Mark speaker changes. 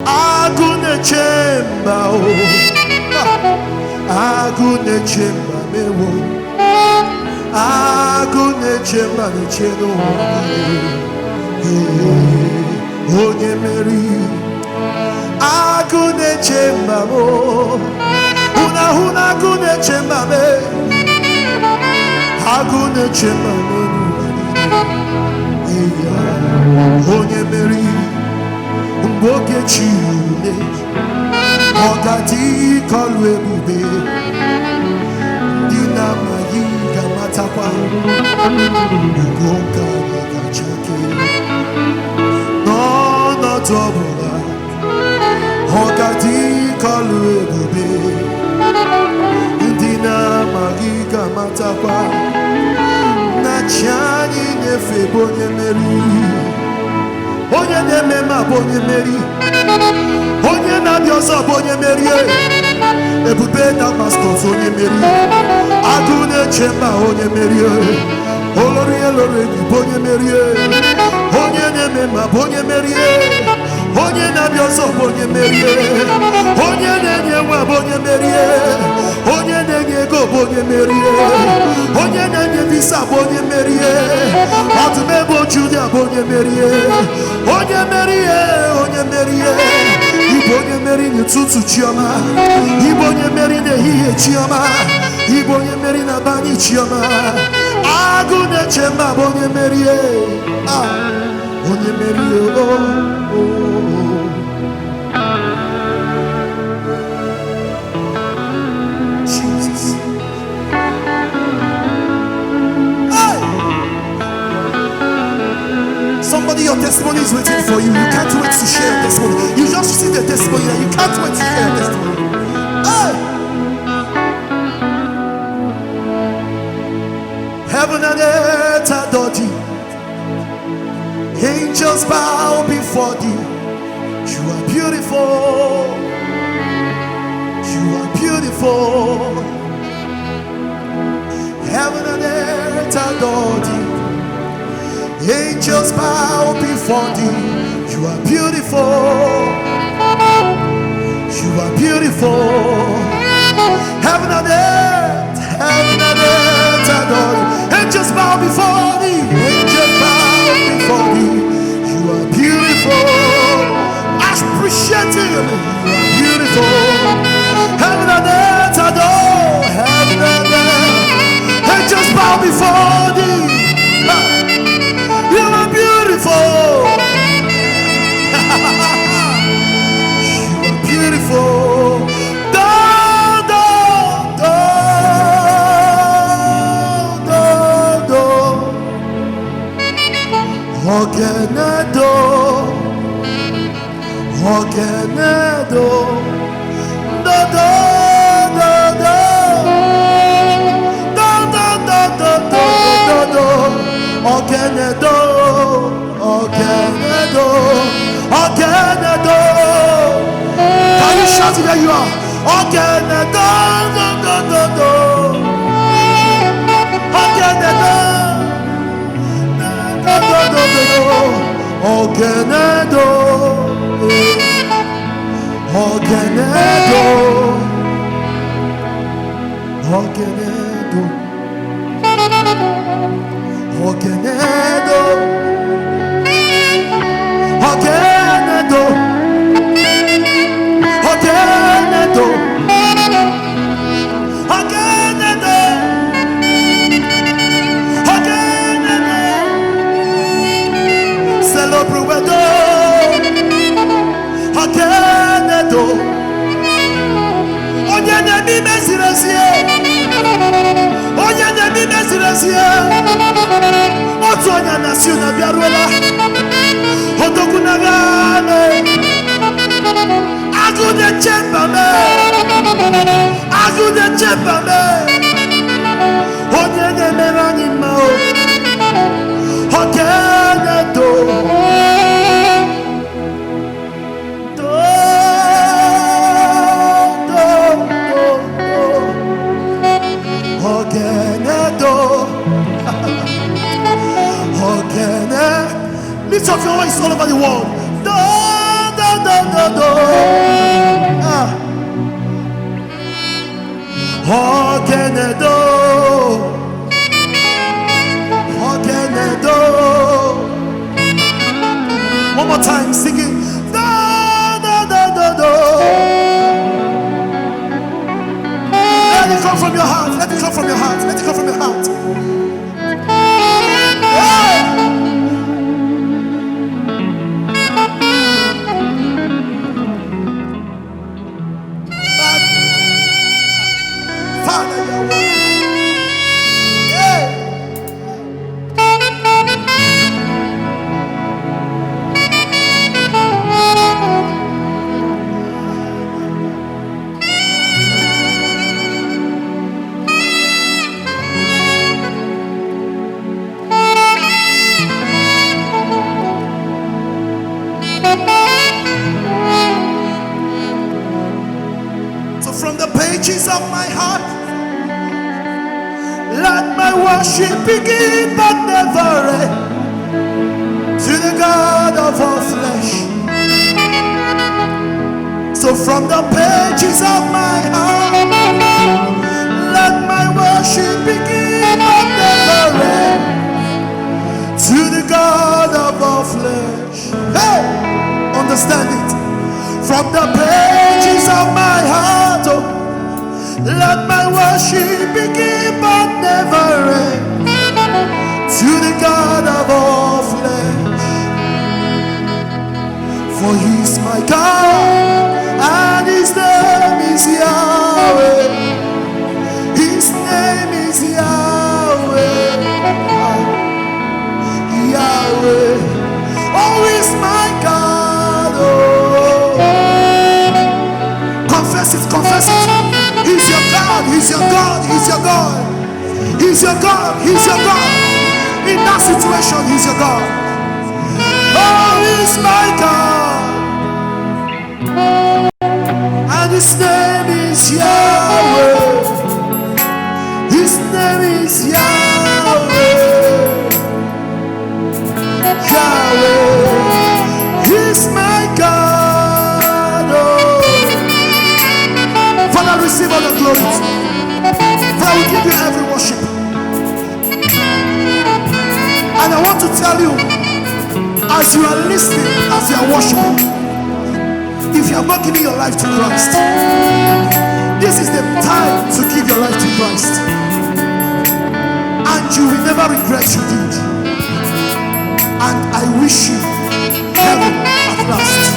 Speaker 1: Agune chemba o, agune chemba mewo, agune chemba ne cheno. Onye meri, agune chemba mo, una agune chemba me, agune chemba me. Onye meri, mboke chile, okati kolwe bube, dinama yiga matakwa, ugonka yiga chake, no trouble, okati kolwe bube, dinama yiga matakwa, na chani nefe bonye meri. Onye na-emema bụ onye meri, onye na-abịa ọzọ bụ onye meri, ebube Damascus onye meri, agụ na-eche mba onye meri, olori elori bụ onye meri, onye na-emema bụ onye meri, onye na-abịa ọzọ bụ onye meri, onye na-enye nwa bụ onye meri, onye na-enye ego bụ onye meri, onye na-enye visa bụ onye meri, ọdụm ebe Juda bụ onye meri, onye meri, onye meri, ịbụ onye meri n'ụtụtụ chioma, ịbụ onye meri n'ehihie chioma, ịbụ onye meri n'abalị chioma, agụ na-eche mba bụ onye meri, onye meri, Jesus. Somebody, your testimony is waiting for you. You can't wait to share your testimony. You just see the testimony and you can't wait to share your testimony. Hey! Heaven and earth adore thee. Angels bow before thee. You are beautiful. You are beautiful. Heaven and earth adore thee. Angels bow before thee. You are beautiful. You are beautiful. Heaven and earth adore thee. Angels bow before thee. Angels bow before thee. You are beautiful. Appreciate him. You are beautiful. Heaven and earth adore. Heaven and earth. Angels bow before thee. You are beautiful. You are beautiful. Do, do, do, do, do. Ogenedo, Ogenedo, do, do, do, do. Do, do, do, do, do, do, do. Ogenedo, Ogenedo, Ogenedo. Can you shout it where you are? Ogenedo, do, do, do, do. Ogenedo, do, do, do, do, do. Ogenedo, Ogenedo, Ogenedo. Ogenedo, Ogenedo, Ogenedo, Ogenedo, Ogenedo, Celebruedo, Ogenedo, Ogenedo, Mesirasie, Ogenedo, Mesirasie. Otonya national biaruela Otokunagane Agude chembame Agude chembame Onye merani mao Okene do Do Do Do Okene do Lift up your voice all over the world. Do, do, do, do, do. heart. Let it come from your heart. Yeah. Father, you're welcome. Yeah. So from the pages of my heart, let my worship begin but never end, to the God of all flesh. So from the pages of my heart, let my worship begin but never end, to the God of all flesh. Hey, understand it. From the pages of my heart, oh, let my worship begin but never end, to the God of all flesh. For he is my God, and his name is Yahweh. His name is Yahweh. Yahweh. Oh, he's my God. Oh, confess it, confess it. He's your God, he's your God, he's your God. He's your God, he's your God. In that situation, he's your God. Oh, he's my God. And his name is Yahweh. His name is Yahweh. Yahweh. He's my God. Oh. Father, receive all the glory. Father, we give you every worship. And I want to tell you, as you are listening, as you are worshiping, if you have not given your life to Christ, this is the time to give your life to Christ, and you will never regret you did. And I wish you heaven at last.